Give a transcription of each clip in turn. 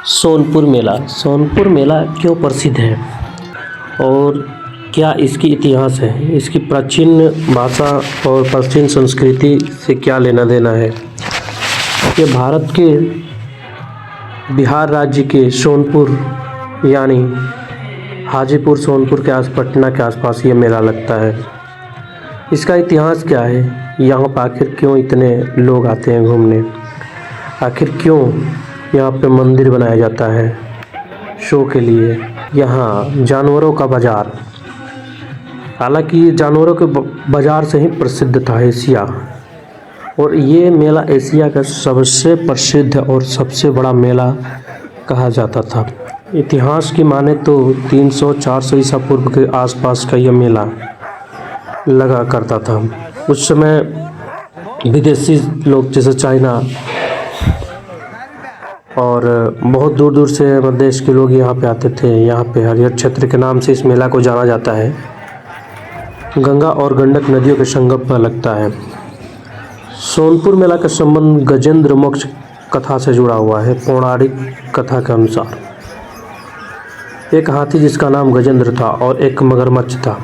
सोनपुर मेला क्यों प्रसिद्ध है और क्या इसकी इतिहास है, इसकी प्राचीन भाषा और प्राचीन संस्कृति से क्या लेना देना है। ये भारत के बिहार राज्य के सोनपुर यानी हाजीपुर सोनपुर के पटना के आसपास ये मेला लगता है। इसका इतिहास क्या है, यहाँ पर आखिर क्यों इतने लोग आते हैं घूमने, आखिर क्यों यहाँ पे मंदिर बनाया जाता है शो के लिए। यहाँ जानवरों का बाज़ार, हालांकि जानवरों के बाज़ार से ही प्रसिद्ध था एशिया, और ये मेला एशिया का सबसे प्रसिद्ध और सबसे बड़ा मेला कहा जाता था। इतिहास की माने तो 300-400 ईसा पूर्व के आसपास का यह मेला लगा करता था। उस समय विदेशी लोग जैसे चाइना और बहुत दूर दूर से देश के लोग यहाँ पे आते थे। यहाँ पे हरिहर क्षेत्र के नाम से इस मेला को जाना जाता है। गंगा और गंडक नदियों के संगम पर लगता है। सोनपुर मेला का संबंध गजेंद्र मोक्ष कथा से जुड़ा हुआ है। पौराणिक कथा के अनुसार एक हाथी जिसका नाम गजेंद्र था और एक मगरमच्छ था,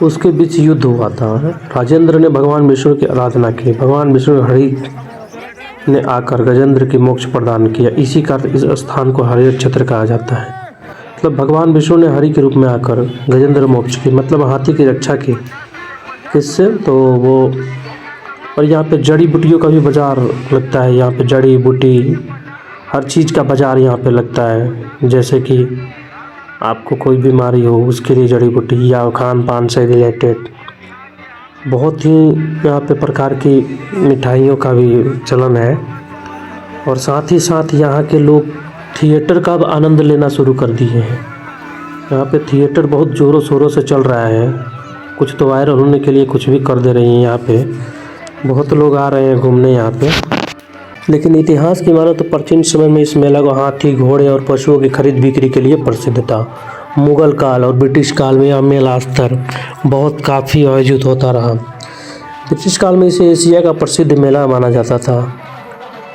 उसके बीच युद्ध हुआ था। राजेंद्र ने भगवान विष्णु की आराधना की। भगवान विष्णु हरि ने आकर गजेंद्र की मोक्ष प्रदान किया। इसी कारण इस स्थान को हरिहर क्षेत्र कहा जाता है। मतलब भगवान विष्णु ने हरि के रूप में आकर गजेंद्र मोक्ष की, मतलब हाथी की रक्षा की। किससे? तो वो, और यहाँ पे जड़ी बूटियों का भी बाज़ार लगता है। यहाँ पे जड़ी बूटी हर चीज़ का बाज़ार यहाँ पे लगता है। जैसे कि आपको कोई बीमारी हो उसके लिए जड़ी बूटी, या खान पान से रिलेटेड बहुत ही यहाँ पे प्रकार की मिठाइयों का भी चलन है। और साथ ही साथ यहाँ के लोग थिएटर का भी आनंद लेना शुरू कर दिए हैं। यहाँ पे थिएटर बहुत ज़ोरों शोरों से चल रहा है। कुछ तो वायरल होने के लिए कुछ भी कर दे रही हैं। यहाँ पे बहुत लोग आ रहे हैं घूमने यहाँ पे। लेकिन इतिहास की मानो तो प्राचीन समय में इस मेला को हाथी, घोड़े और पशुओं की खरीद बिक्री के लिए प्रसिद्ध था। मुग़ल काल और ब्रिटिश काल में यह मेला स्तर बहुत काफ़ी आयोजित होता रहा। ब्रिटिश काल में इसे एशिया का प्रसिद्ध मेला माना जाता था,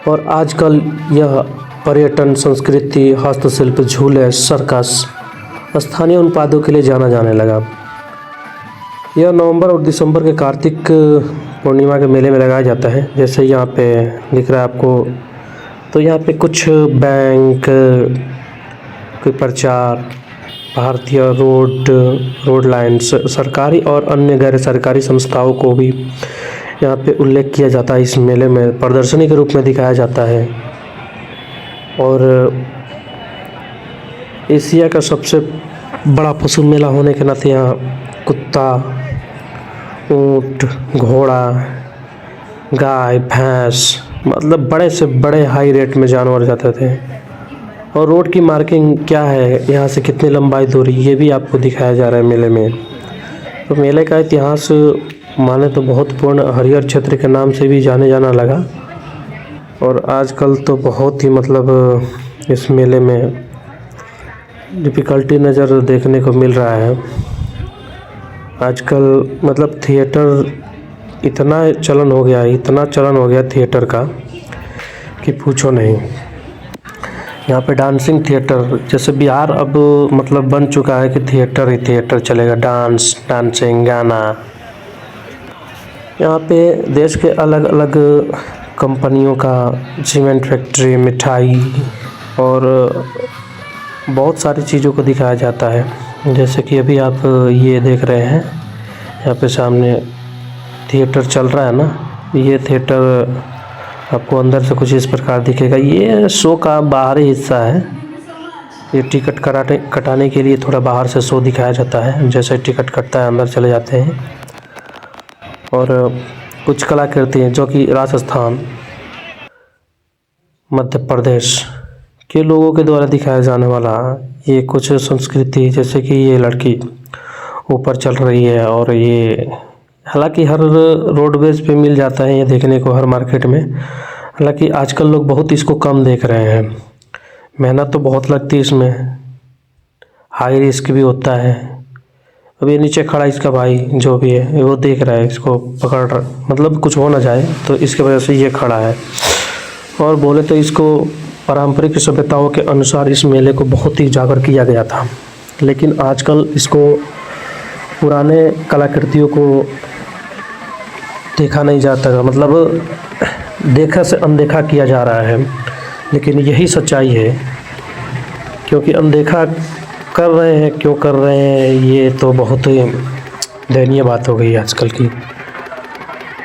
और आजकल यह पर्यटन, संस्कृति, हस्तशिल्प, झूले, सर्कस, स्थानीय उत्पादों के लिए जाना जाने लगा। यह नवंबर और दिसंबर के कार्तिक पूर्णिमा के मेले में लगाया जाता है। जैसे यहाँ पे दिख रहा है आपको, तो यहाँ पे कुछ बैंक, कोई प्रचार, भारतीय रोड लाइन्स, सरकारी और अन्य गैर सरकारी संस्थाओं को भी यहाँ पे उल्लेख किया जाता है। इस मेले में प्रदर्शनी के रूप में दिखाया जाता है। और एशिया का सबसे बड़ा पशु मेला होने के नाते यहाँ कुत्ता, ऊँट, घोड़ा, गाय, भैंस, मतलब बड़े से बड़े हाई रेट में जानवर जाते थे। और रोड की मार्किंग क्या है, यहाँ से कितनी लंबाई दूरी, ये भी आपको दिखाया जा रहा है मेले में। तो मेले का इतिहास माने तो बहुत पूर्ण हरिहर क्षेत्र के नाम से भी जाने जाना लगा। और आजकल तो बहुत ही मतलब इस मेले में डिफ़िकल्टी नज़र देखने को मिल रहा है। आजकल मतलब थिएटर इतना चलन हो गया थिएटर का कि पूछो नहीं। यहाँ पे डांसिंग थिएटर, जैसे बिहार अब मतलब बन चुका है कि थिएटर ही थिएटर चलेगा। डांसिंग, गाना। यहाँ पे देश के अलग अलग कंपनियों का, सीमेंट फैक्ट्री, मिठाई और बहुत सारी चीज़ों को दिखाया जाता है। जैसे कि अभी आप ये देख रहे हैं, यहाँ पे सामने थिएटर चल रहा है ना। ये थिएटर आपको अंदर से कुछ इस प्रकार दिखेगा। ये शो का बाहरी हिस्सा है। ये टिकट कटाने के लिए थोड़ा बाहर से शो दिखाया जाता है। जैसे टिकट कटता है अंदर चले जाते हैं। और कुछ कलाकृति हैं जो कि राजस्थान, मध्य प्रदेश के लोगों के द्वारा दिखाया जाने वाला ये कुछ संस्कृति, जैसे कि ये लड़की ऊपर चल रही है। और ये हालांकि हर रोडवेज पे मिल जाता है ये देखने को, हर मार्केट में। हालांकि आजकल लोग बहुत इसको कम देख रहे हैं। मेहनत तो बहुत लगती है इसमें, हाई रिस्क भी होता है। अब ये नीचे खड़ा इसका भाई जो भी है वो देख रहा है, इसको पकड़ रहा, मतलब कुछ हो ना जाए तो इसके वजह से ये खड़ा है। और बोले तो इसको पारंपरिक सभ्यताओं के अनुसार इस मेले को बहुत ही उजागर किया गया था, लेकिन आजकल इसको पुराने कलाकृतियों को देखा नहीं जाता, मतलब देखा से अनदेखा किया जा रहा है। लेकिन यही सच्चाई है, क्योंकि अनदेखा कर रहे हैं, क्यों कर रहे हैं, ये तो बहुत ही दयनीय बात हो गई आजकल की।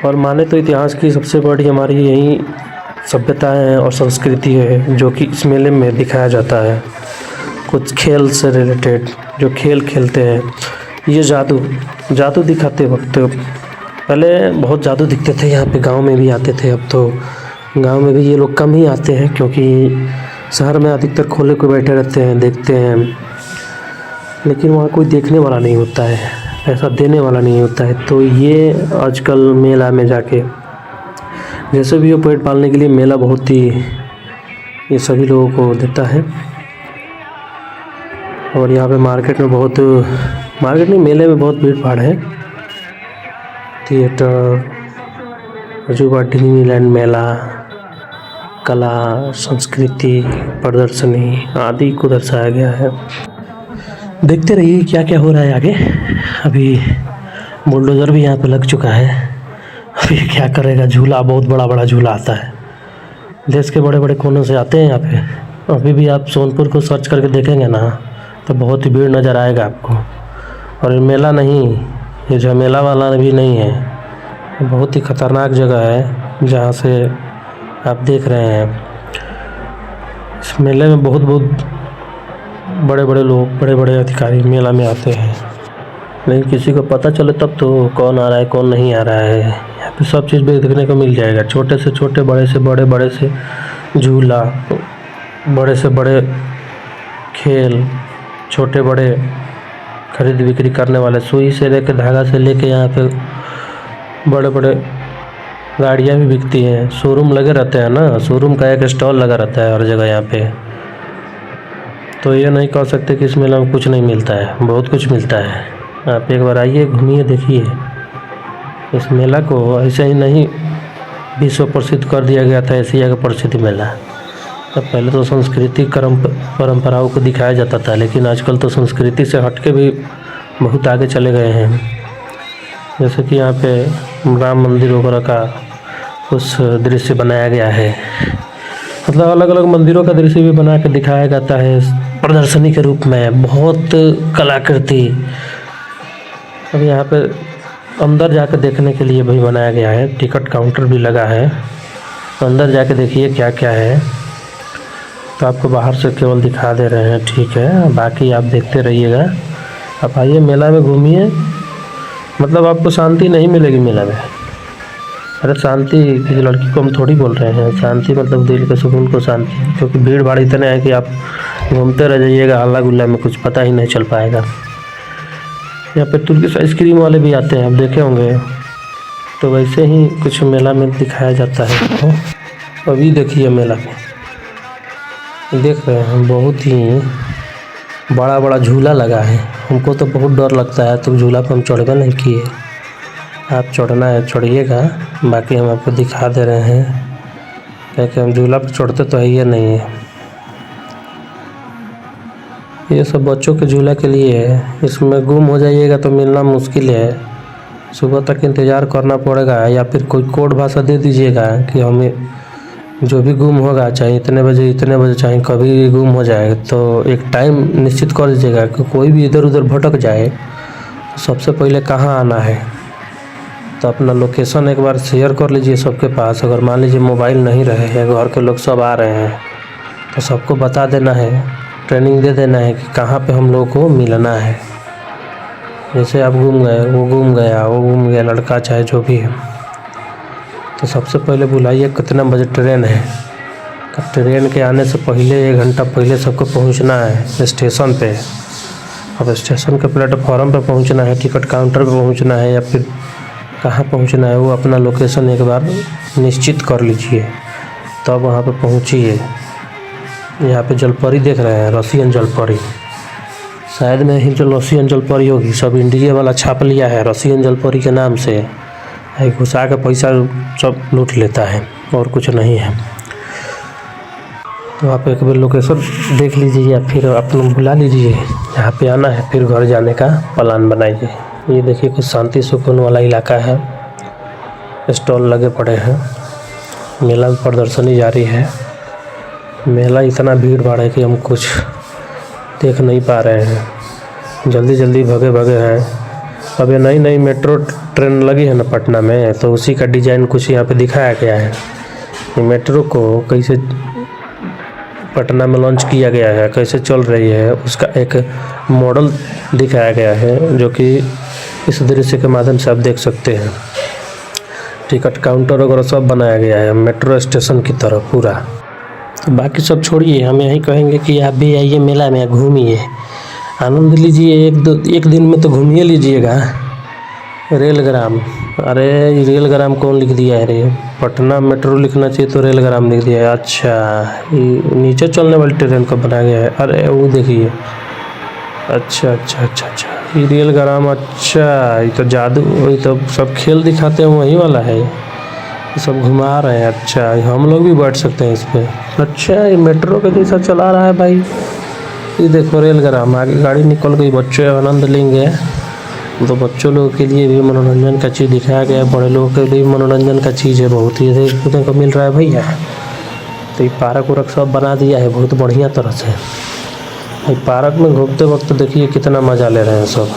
और माने तो इतिहास की सबसे बड़ी हमारी यही सभ्यता है और संस्कृति है जो कि इस मेले में दिखाया जाता है। कुछ खेल से रिलेटेड जो खेल खेलते हैं, ये जादू दिखाते वक्त पहले बहुत जादू दिखते थे, यहाँ पे गांव में भी आते थे। अब तो गांव में भी ये लोग कम ही आते हैं, क्योंकि शहर में अधिकतर खोले को बैठे रहते हैं, देखते हैं, लेकिन वहाँ कोई देखने वाला नहीं होता है, पैसा देने वाला नहीं होता है। तो ये आजकल मेला में जाके जैसे भी वो पेट पालने के लिए मेला बहुत ही ये सभी लोगों को देता है। और यहाँ पे मार्केट नहीं, मेले में बहुत भीड़ भाड़ है। थिएटर, अजूबा डिज्नीलैंड मेला, कला संस्कृति प्रदर्शनी आदि को दर्शाया गया है। देखते रहिए क्या क्या हो रहा है आगे। अभी बुलडोज़र भी यहाँ पे लग चुका है। अभी क्या करेगा, झूला बहुत बड़ा झूला आता है, देश के बड़े बड़े कोनों से आते हैं यहाँ पे। अभी भी आप सोनपुर को सर्च करके देखेंगे ना तो बहुत ही भीड़ नज़र आएगा आपको। और ये मेला नहीं, ये झमेला वाला भी नहीं है, बहुत ही ख़तरनाक जगह है जहाँ से आप देख रहे हैं। इस मेले में बहुत बड़े बड़े लोग, बड़े बड़े अधिकारी मेला में आते हैं, लेकिन किसी को पता चले तब तो कौन आ रहा है कौन नहीं आ रहा है। यहाँ पे सब चीज़ भी देखने को मिल जाएगा, छोटे से छोटे, बड़े से बड़े, बड़े से झूला, बड़े से बड़े खेल, छोटे बड़े खरीद बिक्री करने वाले, सुई से लेकर धागा से लेके यहाँ पे बड़े बड़े गाड़ियाँ भी बिकती हैं। शोरूम लगे रहते हैं ना, शोरूम का एक स्टॉल लगा रहता है हर जगह यहाँ पे। तो ये नहीं कह सकते कि इस मेला में कुछ नहीं मिलता है, बहुत कुछ मिलता है। आप एक बार आइए, घूमिए, देखिए। इस मेला को ऐसे ही नहीं विश्व प्रसिद्ध कर दिया गया था, एशिया का प्रसिद्ध मेला। तब पहले तो सांस्कृतिक परंपराओं को दिखाया जाता था, लेकिन आजकल तो संस्कृति से हट के भी बहुत आगे चले गए हैं। जैसे कि यहाँ पे राम मंदिर वगैरह का कुछ दृश्य बनाया गया है, मतलब अलग अलग मंदिरों का दृश्य भी बना के दिखाया जाता है प्रदर्शनी के रूप में। बहुत कलाकृति अब यहाँ पे अंदर जाकर देखने के लिए भी बनाया गया है, टिकट काउंटर भी लगा है। अंदर जाके देखिए क्या क्या है। तो आपको बाहर से केवल दिखा दे रहे हैं, ठीक है, बाकी आप देखते रहिएगा। आप आइए, मेला में घूमिए, मतलब आपको शांति नहीं मिलेगी मेला में। अरे शांति की लड़की को हम थोड़ी बोल रहे हैं, शांति मतलब दिल के सुकून को शांति, क्योंकि भीड़ भाड़ इतने है कि आप घूमते रह जाइएगा, हल्ला गुल्ला में कुछ पता ही नहीं चल पाएगा। यहाँ पे तुर्किश आइसक्रीम वाले भी आते हैं, आप देखे होंगे। तो वैसे ही कुछ मेला में दिखाया जाता है। तो अभी देखिए मेला में देख रहे हैं, बहुत ही बड़ा झूला लगा है। हमको तो बहुत डर लगता है, तो झूला पर हम चढ़वे नहीं किए। आप चढ़ना है चढ़िएगा, बाकी हम आपको दिखा दे रहे हैं, क्योंकि हम झूला पर चढ़ते तो है ये नहीं है। ये सब बच्चों के झूला के लिए है, इसमें गुम हो जाइएगा तो मिलना मुश्किल है। सुबह तक इंतज़ार करना पड़ेगा, या फिर कोई कोड भाषा दे दीजिएगा कि हमें जो भी गुम होगा, चाहे इतने बजे चाहे कभी गुम हो जाए, तो एक टाइम निश्चित कर दीजिएगा कि कोई भी इधर उधर भटक जाए तो सबसे पहले कहाँ आना है। तो अपना लोकेशन एक बार शेयर कर लीजिए सबके पास। अगर मान लीजिए मोबाइल नहीं रहे हैं, घर के लोग सब आ रहे हैं, तो सबको बता देना है, ट्रेनिंग दे देना है कि कहाँ पे हम लोगों को मिलना है। जैसे आप घूम गए, वो घूम गया लड़का चाहे जो भी है, तो सबसे पहले बुलाइए कितना बजे ट्रेन है। तो ट्रेन के आने से पहले 1 घंटा पहले सबको पहुंचना है स्टेशन पे। अब स्टेशन के प्लेटफॉर्म पे पहुंचना है, टिकट काउंटर पे पहुंचना है, या फिर कहाँ पहुंचना है, वो अपना लोकेशन एक बार निश्चित कर लीजिए, तब वहाँ पे पहुँचिए। यहाँ पे जलपरी देख रहे हैं, रसियन जलपरी, शायद में ही जो रसियन जलपरी होगी, सब इंडिया वाला छाप लिया है रसियन जलपरी के नाम से। घुसा के पैसा सब लूट लेता है और कुछ नहीं है। तो आप एक बार लोकेशन देख लीजिए या फिर अपना बुला लीजिए, यहाँ पे आना है फिर घर जाने का प्लान बनाइए। ये देखिए कुछ शांति सुकून वाला इलाका है, स्टॉल लगे पड़े हैं, मेला प्रदर्शनी जारी है। मेला इतना भीड़ भाड़ है कि हम कुछ देख नहीं पा रहे हैं, जल्दी जल्दी भगे भगे हैं। अब ये नई नई मेट्रो ट्रेन लगी है ना पटना में, तो उसी का डिज़ाइन कुछ यहाँ पे दिखाया गया है। ये मेट्रो को कैसे पटना में लॉन्च किया गया है, कैसे चल रही है, उसका एक मॉडल दिखाया गया है, जो कि इस दृश्य के माध्यम से आप देख सकते हैं। टिकट काउंटर वगैरह सब बनाया गया है मेट्रो स्टेशन की तरह पूरा। तो बाकी सब छोड़िए, हम यही कहेंगे कि आप भी आइए मेला में, घूमिए, आनंद लीजिए। एक दिन में तो घूमिए लीजिएगा। रेलग्राम, अरे रेलग्राम कौन लिख दिया है रे? पटना मेट्रो लिखना चाहिए तो रेलग्राम लिख दिया है। अच्छा, ये नीचे चलने वाली ट्रेन को बनाया गया है। अरे वो देखिए, अच्छा अच्छा अच्छा अच्छा, ये रेलग्राम। अच्छा, ये तो जादू, वही तो सब खेल दिखाते हैं वही वाला है, ये सब घुमा रहे हैं। अच्छा, हम लोग भी बैठ सकते हैं इस पर। अच्छा, ये मेट्रो के जैसा चला रहा है भाई। ये देखो रेलग्राम, आगे गाड़ी निकल गई, बच्चे आनंद लेंगे। तो बच्चों लोगों के लिए भी मनोरंजन का चीज़ दिखाया गया है, बड़े लोगों के लिए मनोरंजन का चीज़ है, बहुत ही देखने को मिल रहा है भैया। तो ये पार्क उर्क सब बना दिया है बहुत बढ़िया तरह से। ये पार्क में घूमते वक्त देखिए कितना मज़ा ले रहे हैं सब।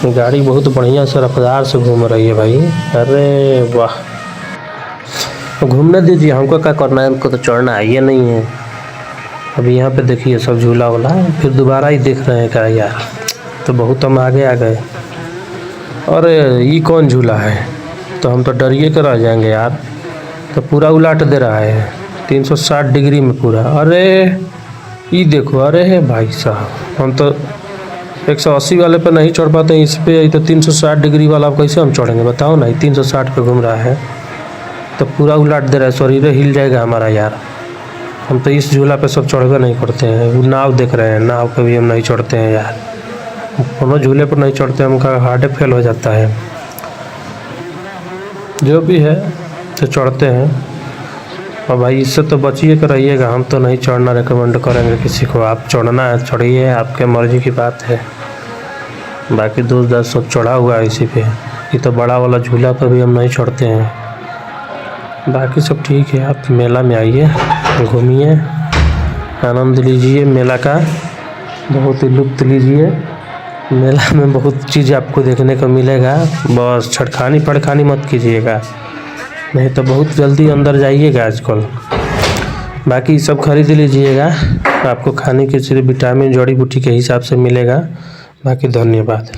ये गाड़ी बहुत बढ़िया से रफ्तार से घूम रही है भाई। अरे वाह, घूमने दीजिए, हमको क्या करना है, हमको तो चढ़ना है, ये नहीं है। अभी यहाँ पे देखिए सब झूला वूला, फिर दोबारा ही देख रहे हैं क्या यार, तो बहुत हम आगे आ गए। अरे ये कौन झूला है, तो हम तो डरिए के रह जाएंगे यार। तो पूरा उलाट दे रहा है 360 डिग्री में पूरा। अरे ये देखो, अरे भाई साहब, हम तो 180 वाले पे नहीं चढ़ पाते हैं, इस पे तो 360 डिग्री वाला कैसे हम चढ़ेंगे बताओ ना। 360 पे घूम रहा है तो पूरा उलाट दे रहा है, शरीर हिल जाएगा हमारा यार। हम तो इस झूला पे सब चढ़वे नहीं करते हैं। वो नाव देख रहे हैं, नाव पे भी हम नहीं चढ़ते हैं यार। कोनो झूले पर नहीं चढ़ते, हमका हार्ट फेल हो जाता है। जो भी है तो चढ़ते हैं। और भाई इससे तो बचिए कर रहिएगा, हम तो नहीं चढ़ना रिकमेंड करेंगे किसी को। आप चढ़ना है चढ़िए, आपके मर्जी की बात है। बाकी दोस्त सब चढ़ा हुआ है इसी पे। ये तो बड़ा वाला झूला पर भी हम नहीं चढ़ते हैं। बाकी सब ठीक है, आप मेला में आइए, घूमिए, आनंद लीजिए मेला का, बहुत ही लुत्फ़ लीजिए। मेला में बहुत चीज़ आपको देखने को मिलेगा, बस छड़खानी पड़खानी मत कीजिएगा, नहीं तो बहुत जल्दी अंदर जाइएगा आजकल। बाकी सब खरीद लीजिएगा, आपको खाने के सिर्फ विटामिन जड़ी बूटी के हिसाब से मिलेगा। बाकी धन्यवाद।